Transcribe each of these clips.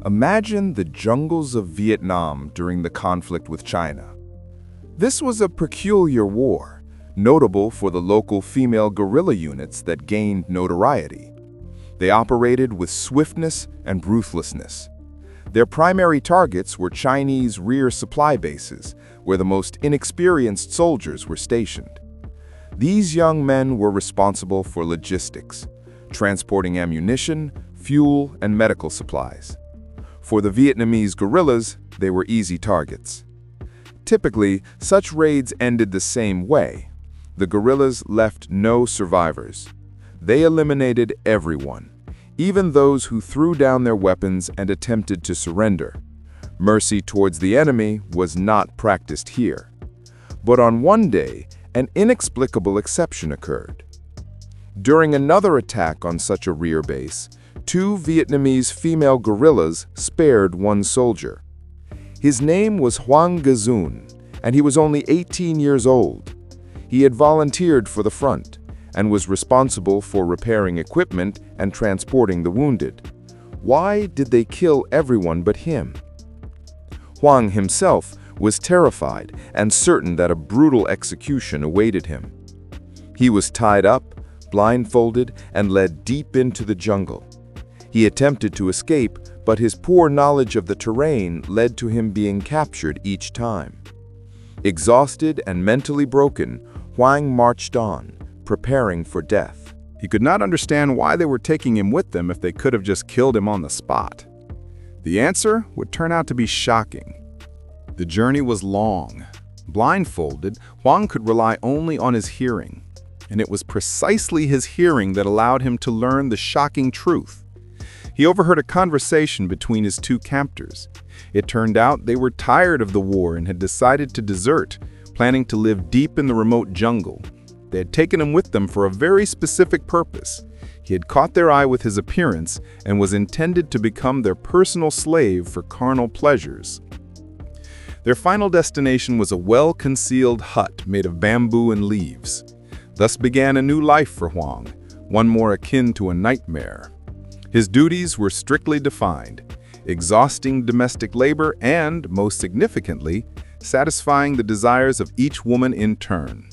Imagine the jungles of Vietnam during the conflict with China. This was a peculiar war, notable for the local female guerrilla units that gained notoriety. They operated with swiftness and ruthlessness. Their primary targets were Chinese rear supply bases, where the most inexperienced soldiers were stationed. These young men were responsible for logistics, transporting ammunition, fuel, and medical supplies. For the Vietnamese guerrillas, they were easy targets. Typically, such raids ended the same way. The guerrillas left no survivors. They eliminated everyone, even those who threw down their weapons and attempted to surrender. Mercy towards the enemy was not practiced here. But on one day, an inexplicable exception occurred. During another attack on such a rear base, two Vietnamese female guerrillas spared one soldier. His name was Huang Gazun, and he was only 18 years old. He had volunteered for the front and was responsible for repairing equipment and transporting the wounded. Why did they kill everyone but him? Huang himself was terrified and certain that a brutal execution awaited him. He was tied up, blindfolded, and led deep into the jungle. He attempted to escape, but his poor knowledge of the terrain led to him being captured each time. Exhausted and mentally broken, Huang marched on, preparing for death. He could not understand why they were taking him with them if they could have just killed him on the spot. The answer would turn out to be shocking. The journey was long. Blindfolded, Huang could rely only on his hearing, and it was precisely his hearing that allowed him to learn the shocking truth. He overheard a conversation between his two captors. It turned out they were tired of the war and had decided to desert, planning to live deep in the remote jungle. They had taken him with them for a very specific purpose. He had caught their eye with his appearance and was intended to become their personal slave for carnal pleasures. Their final destination was a well-concealed hut made of bamboo and leaves. Thus began a new life for Huang, one more akin to a nightmare. His duties were strictly defined, exhausting domestic labor and, most significantly, satisfying the desires of each woman in turn.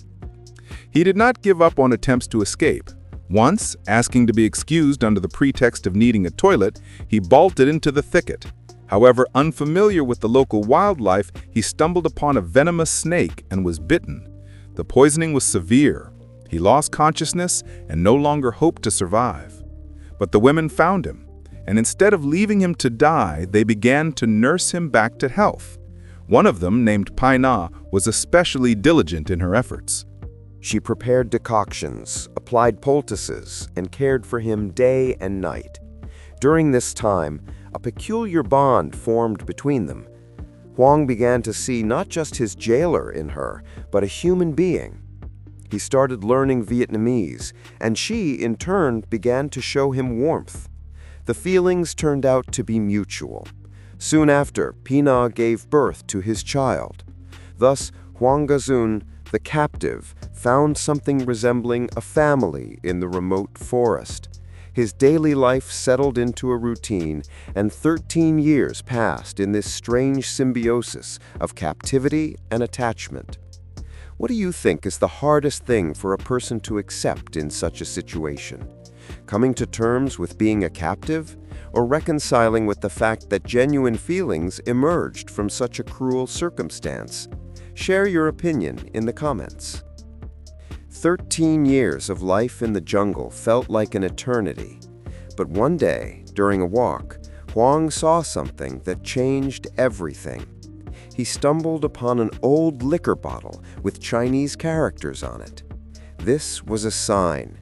He did not give up on attempts to escape. Once, asking to be excused under the pretext of needing a toilet, he bolted into the thicket. However, unfamiliar with the local wildlife, he stumbled upon a venomous snake and was bitten. The poisoning was severe. He lost consciousness and no longer hoped to survive. But the women found him, and instead of leaving him to die, they began to nurse him back to health. One of them, named Pai Na, was especially diligent in her efforts. She prepared decoctions, applied poultices, and cared for him day and night. During this time, a peculiar bond formed between them. Huang began to see not just his jailer in her, but a human being. He started learning Vietnamese, and she, in turn, began to show him warmth. The feelings turned out to be mutual. Soon after, Pina gave birth to his child. Thus, Huang Gazun, the captive, found something resembling a family in the remote forest. His daily life settled into a routine, and 13 years passed in this strange symbiosis of captivity and attachment. What do you think is the hardest thing for a person to accept in such a situation? Coming to terms with being a captive, or reconciling with the fact that genuine feelings emerged from such a cruel circumstance? Share your opinion in the comments. 13 years of life in the jungle felt like an eternity. But one day, during a walk, Huang saw something that changed everything. He stumbled upon an old liquor bottle with Chinese characters on it. This was a sign.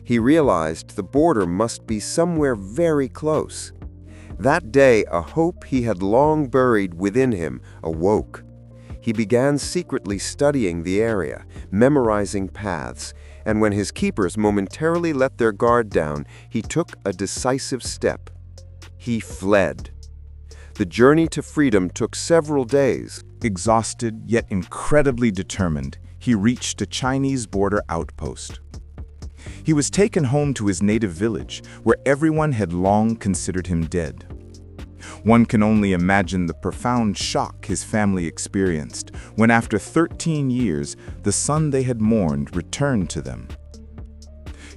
He realized the border must be somewhere very close. That day, a hope he had long buried within him awoke. He began secretly studying the area, memorizing paths, and when his keepers momentarily let their guard down, he took a decisive step. He fled. The journey to freedom took several days. Exhausted yet incredibly determined, he reached a Chinese border outpost. He was taken home to his native village, where everyone had long considered him dead. One can only imagine the profound shock his family experienced when, after 13 years, the son they had mourned returned to them.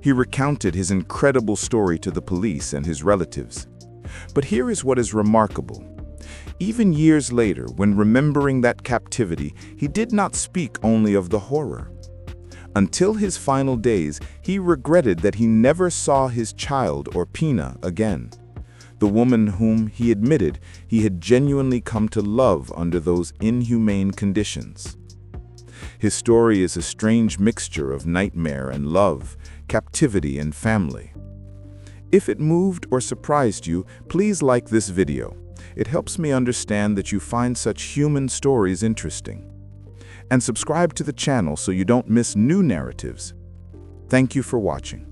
He recounted his incredible story to the police and his relatives. But here is what is remarkable. Even years later, when remembering that captivity, he did not speak only of the horror. Until his final days, he regretted that he never saw his child or Pina again, the woman whom he admitted he had genuinely come to love under those inhumane conditions. His story is a strange mixture of nightmare and love, captivity and family. If it moved or surprised you, please like this video. It helps me understand that you find such human stories interesting. And subscribe to the channel so you don't miss new narratives. Thank you for watching.